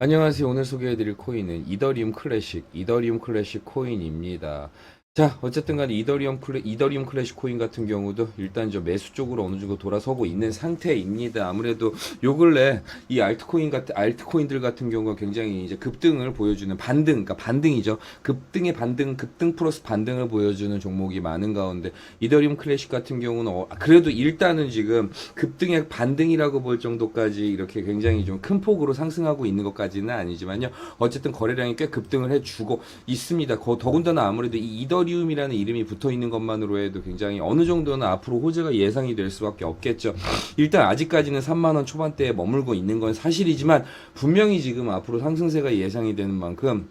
안녕하세요. 오늘 소개해드릴 코인은 이더리움 클래식 코인입니다. 자, 어쨌든 간에 이더리움 클래식 코인 같은 경우도 일단 저 매수 쪽으로 어느 정도 돌아서고 있는 상태입니다. 아무래도 요 근래 이 알트코인들 같은 경우가 굉장히 이제 급등을 보여주는 그러니까 반등이죠. 급등 플러스 반등을 보여주는 종목이 많은 가운데 이더리움 클래식 같은 경우는 그래도 일단은 지금 급등의 반등이라고 볼 정도까지 이렇게 굉장히 좀 큰 폭으로 상승하고 있는 것까지는 아니지만요. 어쨌든 거래량이 꽤 급등을 해주고 있습니다. 더군다나 아무래도 이 이더리움이라는 이름이 붙어 있는 것만으로 해도 굉장히 어느 정도는 앞으로 호재가 예상이 될 수밖에 없겠죠. 일단 아직까지는 3만 원 초반대에 머물고 있는 건 사실이지만 분명히 지금 앞으로 상승세가 예상이 되는 만큼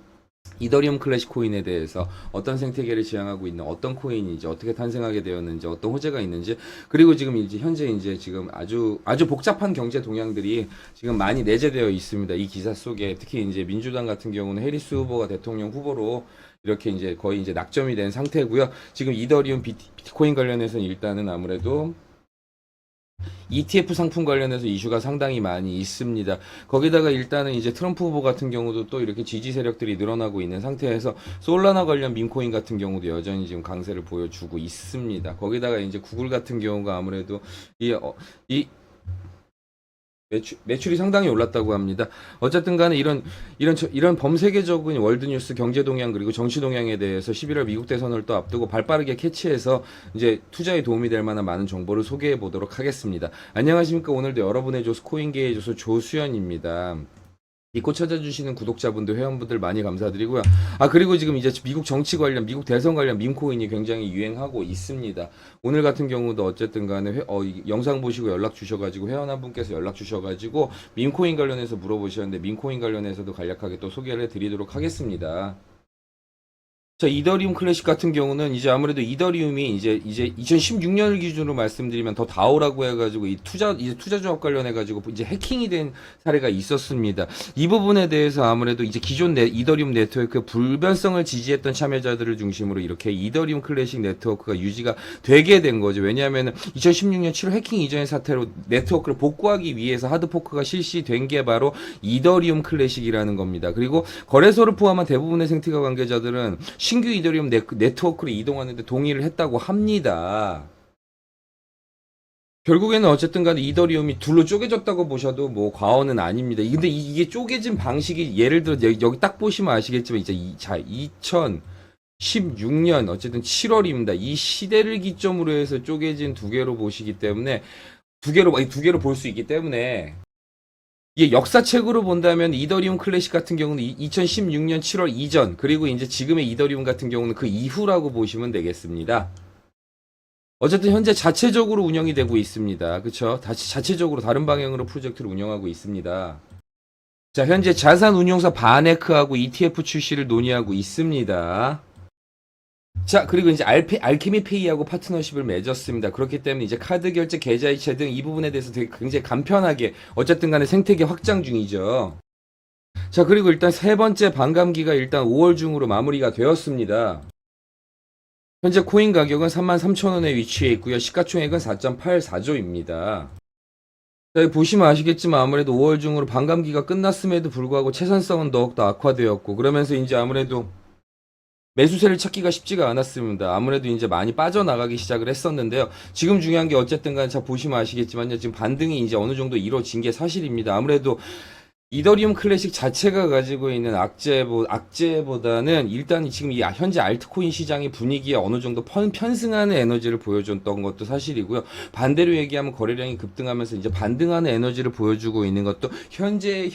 이더리움 클래식 코인에 대해서 어떤 생태계를 지향하고 있는 어떤 코인인지 어떻게 탄생하게 되었는지 어떤 호재가 있는지 그리고 지금 이제 현재 이제 지금 아주 복잡한 경제 동향들이 지금 많이 내재되어 있습니다. 이 기사 속에 특히 이제 민주당 같은 경우는 해리스 후보가 대통령 후보로 이렇게 이제 거의 이제 낙점이 된 상태고요. 지금 이더리움 비트코인 관련해서는 일단은 아무래도 ETF 상품 관련해서 이슈가 상당히 많이 있습니다. 거기다가 일단은 이제 트럼프 후보 같은 경우도 또 이렇게 지지 세력들이 늘어나고 있는 상태에서 솔라나 관련 밈코인 같은 경우도 여전히 지금 강세를 보여주고 있습니다. 거기다가 이제 구글 같은 경우가 아무래도 이 매출이 상당히 올랐다고 합니다. 어쨌든 간에 이런 범세계적인 월드뉴스 경제 동향 그리고 정치 동향에 대해서 11월 미국 대선을 또 앞두고 발빠르게 캐치해서 이제 투자에 도움이 될 만한 많은 정보를 소개해 보도록 하겠습니다. 안녕하십니까. 오늘도 여러분의 조수 코인계의 조수 조수연입니다. 믿고 찾아주시는 구독자분들, 회원분들 많이 감사드리고요. 그리고 지금 이제 미국 정치 관련, 미국 대선 관련 밈코인이 굉장히 유행하고 있습니다. 오늘 같은 경우도 어쨌든 간에 영상 보시고 연락 주셔가지고, 회원 한 분께서 연락 주셔가지고, 밈코인 관련해서 물어보셨는데, 밈코인 관련해서도 간략하게 또 소개를 해드리도록 하겠습니다. 자, 이더리움 클래식 같은 경우는 이제 아무래도 이더리움이 이제 2016년을 기준으로 말씀드리면 더 다오라고 해가지고 이제 투자 조합 관련해가지고 이제 해킹이 된 사례가 있었습니다. 이 부분에 대해서 아무래도 이제 기존 이더리움 네트워크 불변성을 지지했던 참여자들을 중심으로 이렇게 이더리움 클래식 네트워크가 유지가 되게 된 거죠. 왜냐하면 2016년 7월 해킹 이전의 사태로 네트워크를 복구하기 위해서 하드포크가 실시된 게 바로 이더리움 클래식이라는 겁니다. 그리고 거래소를 포함한 대부분의 생태계 관계자들은 신규 이더리움 네트워크로 이동하는데 동의를 했다고 합니다. 결국에는 어쨌든 간에 이더리움이 둘로 쪼개졌다고 보셔도 뭐 과언은 아닙니다. 근데 이게 쪼개진 방식이 예를 들어 여기 딱 보시면 아시겠지만 이제 2016년 어쨌든 7월입니다. 이 시대를 기점으로 해서 쪼개진 두 개로 보시기 때문에 두 개로 볼 수 있기 때문에 이게 역사책으로 본다면 이더리움 클래식 같은 경우는 2016년 7월 이전 그리고 이제 지금의 이더리움 같은 경우는 그 이후라고 보시면 되겠습니다. 어쨌든 현재 자체적으로 운영이 되고 있습니다. 그쵸? 자체적으로 다른 방향으로 프로젝트를 운영하고 있습니다. 자, 현재 자산 운용사 바네크하고 ETF 출시를 논의하고 있습니다. 자, 그리고 이제 알케미페이하고 파트너십을 맺었습니다. 그렇기 때문에 이제 카드 결제, 계좌이체 등 이 부분에 대해서 되게 굉장히 간편하게 어쨌든 간에 생태계 확장 중이죠. 자, 그리고 일단 세 번째 반감기가 일단 5월 중으로 마무리가 되었습니다. 현재 코인 가격은 33,000원에 위치해 있고요. 시가총액은 4.84조입니다. 자, 보시면 아시겠지만 아무래도 5월 중으로 반감기가 끝났음에도 불구하고 채산성은 더욱더 악화되었고 그러면서 이제 아무래도 매수세를 찾기가 쉽지가 않았습니다. 아무래도 이제 많이 빠져나가기 시작을 했었는데요. 지금 중요한 게 어쨌든 간에 자 보시면 아시겠지만요. 지금 반등이 이제 어느 정도 이루어진 게 사실입니다. 아무래도 이더리움 클래식 자체가 가지고 있는 악재보다는 일단 지금 이 현재 알트코인 시장의 분위기에 어느 정도 편승하는 에너지를 보여줬던 것도 사실이고요. 반대로 얘기하면 거래량이 급등하면서 이제 반등하는 에너지를 보여주고 있는 것도 현재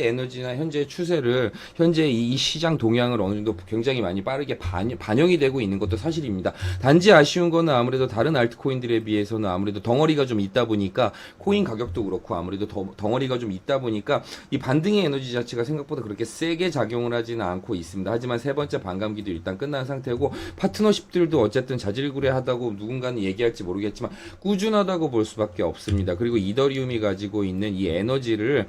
에너지나 현재 추세를 현재 이 시장 동향을 어느 정도 굉장히 많이 빠르게 반영이 되고 있는 것도 사실입니다. 단지 아쉬운 거는 아무래도 다른 알트코인들에 비해서는 아무래도 덩어리가 좀 있다 보니까 코인 가격도 그렇고 아무래도 덩어리가 좀 있다 보니까 이 반등의 에너지 자체가 생각보다 그렇게 세게 작용을 하지는 않고 있습니다. 하지만 세 번째 반감기도 일단 끝난 상태고 파트너십들도 어쨌든 자질구레하다고 누군가는 얘기할지 모르겠지만 꾸준하다고 볼 수밖에 없습니다. 그리고 이더리움이 가지고 있는 이 에너지를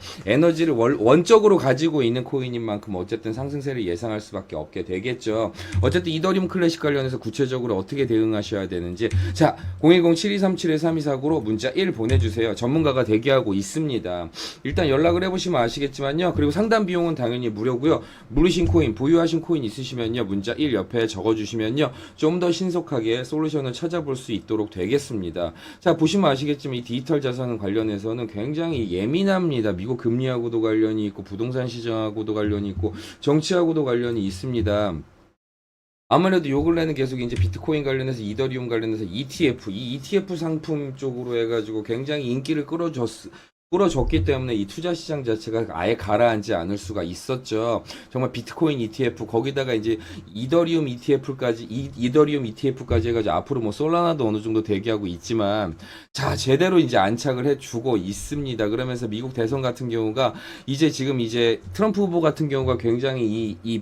원적으로 가지고 있는 코인인 만큼 어쨌든 상승세를 예상할 수밖에 없게 되겠죠. 어쨌든 이더리움 클래식 관련해서 구체적으로 어떻게 대응하셔야 되는지 자 010-7237-3249로 문자 1 보내주세요. 전문가가 대기하고 있습니다. 일단 연락을 해보시면 아시겠지만 아시겠지만요. 그리고 상담 비용은 당연히 무료고요. 무르신 코인, 보유하신 코인 있으시면요. 문자 1 옆에 적어주시면요. 좀 더 신속하게 솔루션을 찾아볼 수 있도록 되겠습니다. 자, 보시면 아시겠지만 이 디지털 자산 관련해서는 굉장히 예민합니다. 미국 금리하고도 관련이 있고 부동산 시장하고도 관련이 있고 정치하고도 관련이 있습니다. 아무래도 요 근래는 계속 이제 비트코인 관련해서 이더리움 관련해서 ETF, 이 ETF 상품 쪽으로 해가지고 굉장히 인기를 끌어줬기 때문에 이 투자 시장 자체가 아예 가라앉지 않을 수가 있었죠. 정말 비트코인 ETF 거기다가 이제 이더리움 ETF까지 해가지고 앞으로 뭐 솔라나도 어느 정도 대기하고 있지만 자 제대로 이제 안착을 해주고 있습니다. 그러면서 미국 대선 같은 경우가 이제 지금 이제 트럼프 후보 같은 경우가 굉장히 이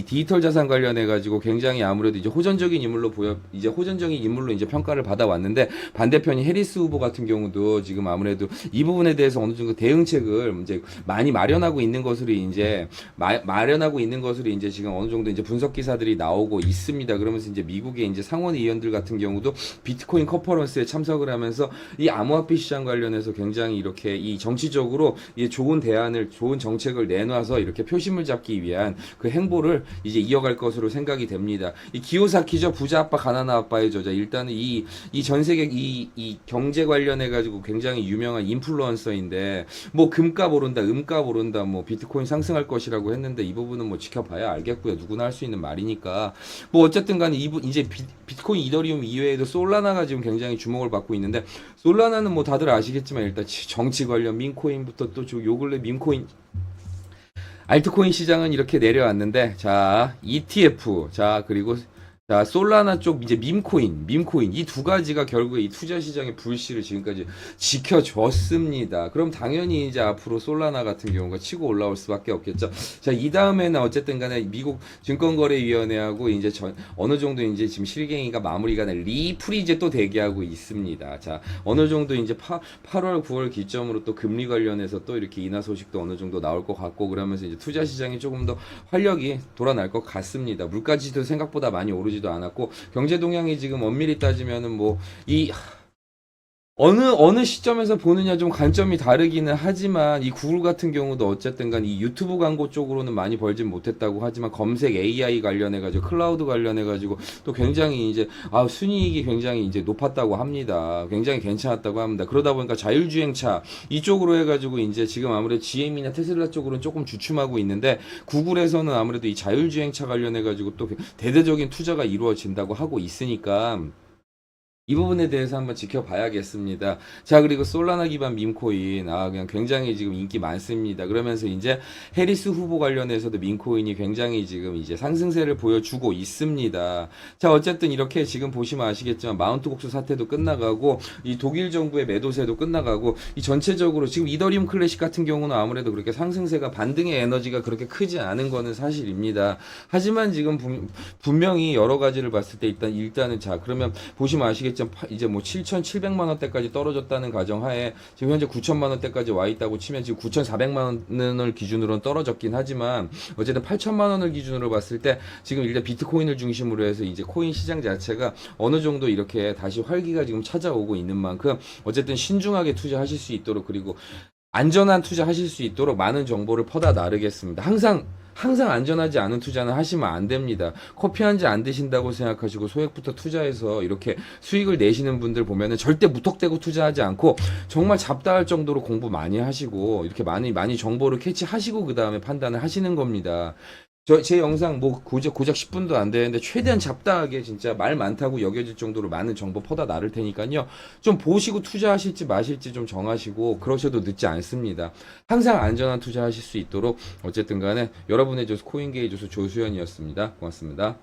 디지털 자산 관련해 가지고 굉장히 아무래도 이제 호전적인 인물로 이제 평가를 받아왔는데 반대편이 해리스 후보 같은 경우도 지금 아무래도 이 부분에 대해서 어느 정도 대응책을 이제 많이 마련하고 있는 것으로 이제 지금 어느 정도 이제 분석 기사들이 나오고 있습니다. 그러면서 이제 미국의 이제 상원의원들 같은 경우도 비트코인 컨퍼런스에 참석을 하면서 이 암호화폐 시장 관련해서 굉장히 이렇게 이 정치적으로 이 좋은 정책을 내놔서 이렇게 표심을 잡기 위한 그 행보를 이제 이어갈 것으로 생각이 됩니다. 이 기요사키죠. 부자 아빠 가난한 아빠의 저자. 일단은 이 전 세계 이 경제 관련해 가지고 굉장히 유명한 인플루언서인데 뭐 금값 오른다, 음값 오른다, 뭐 비트코인 상승할 것이라고 했는데 이 부분은 뭐 지켜봐야 알겠고요. 누구나 할 수 있는 말이니까. 뭐 어쨌든 간에 이제 비트코인 이더리움 이외에도 솔라나가 지금 굉장히 주목을 받고 있는데 솔라나는 뭐 다들 아시겠지만 일단 정치 관련 민코인부터 또 요 근래 민코인 알트코인 시장은 이렇게 내려왔는데 자 ETF 자 그리고 자 솔라나 쪽 이제 밈코인 이 두 가지가 결국에 이 투자 시장의 불씨를 지금까지 지켜줬습니다. 그럼 당연히 이제 앞으로 솔라나 같은 경우가 치고 올라올 수밖에 없겠죠. 자 이 다음에는 어쨌든 간에 미국 증권거래위원회하고 이제 어느 정도 이제 지금 실갱이가 마무리가 된 리플이 이제 또 대기하고 있습니다. 자 어느 정도 이제 8월 9월 기점으로 또 금리 관련해서 또 이렇게 인하 소식도 어느 정도 나올 것 같고 그러면서 이제 투자 시장이 조금 더 활력이 돌아날 것 같습니다. 물가지도 생각보다 많이 오르지도 않았고 경제 동향이 지금 엄밀히 따지면은 뭐 이 어느 시점에서 보느냐 좀 관점이 다르기는 하지만 이 구글 같은 경우도 어쨌든 간 이 유튜브 광고 쪽으로는 많이 벌진 못했다고 하지만 검색 AI 관련해 가지고 클라우드 관련해 가지고 또 굉장히 이제 순이익이 굉장히 이제 높았다고 합니다. 굉장히 괜찮았다고 합니다. 그러다 보니까 자율주행차 이쪽으로 해 가지고 이제 지금 아무래도 GM이나 테슬라 쪽으로는 조금 주춤하고 있는데 구글에서는 아무래도 이 자율주행차 관련해 가지고 또 대대적인 투자가 이루어진다고 하고 있으니까 이 부분에 대해서 한번 지켜봐야겠습니다. 자, 그리고 솔라나 기반 밈코인, 그냥 굉장히 지금 인기 많습니다. 그러면서 이제 해리스 후보 관련해서도 밈코인이 굉장히 지금 이제 상승세를 보여주고 있습니다. 자, 어쨌든 이렇게 지금 보시면 아시겠지만 마운트 곡수 사태도 끝나가고, 이 독일 정부의 매도세도 끝나가고, 이 전체적으로 지금 이더리움 클래식 같은 경우는 아무래도 그렇게 상승세가 반등의 에너지가 그렇게 크지 않은 거는 사실입니다. 하지만 지금 분명히 여러 가지를 봤을 때 일단은 자, 그러면 보시면 아시겠지만 이제 뭐 7,700만 원대까지 떨어졌다는 가정하에 지금 현재 9천만 원대까지 와 있다고 치면 지금 9,400만 원을 기준으로는 떨어졌긴 하지만 어쨌든 8천만 원을 기준으로 봤을 때 지금 일단 비트코인을 중심으로 해서 이제 코인 시장 자체가 어느 정도 이렇게 다시 활기가 지금 찾아오고 있는 만큼 어쨌든 신중하게 투자하실 수 있도록 그리고 안전한 투자하실 수 있도록 많은 정보를 퍼다 나르겠습니다. 항상 안전하지 않은 투자는 하시면 안 됩니다. 커피 한 잔 안 드신다고 생각하시고 소액부터 투자해서 이렇게 수익을 내시는 분들 보면은 절대 무턱대고 투자하지 않고 정말 잡다할 정도로 공부 많이 하시고 이렇게 많이 정보를 캐치하시고 그 다음에 판단을 하시는 겁니다. 제 영상 뭐 고작 10분도 안 되는데 최대한 잡다하게 진짜 말 많다고 여겨질 정도로 많은 정보 퍼다 나를 테니까요. 좀 보시고 투자하실지 마실지 좀 정하시고 그러셔도 늦지 않습니다. 항상 안전한 투자하실 수 있도록 어쨌든 간에 여러분의 조수 코인게이 조수 조수현이었습니다. 고맙습니다.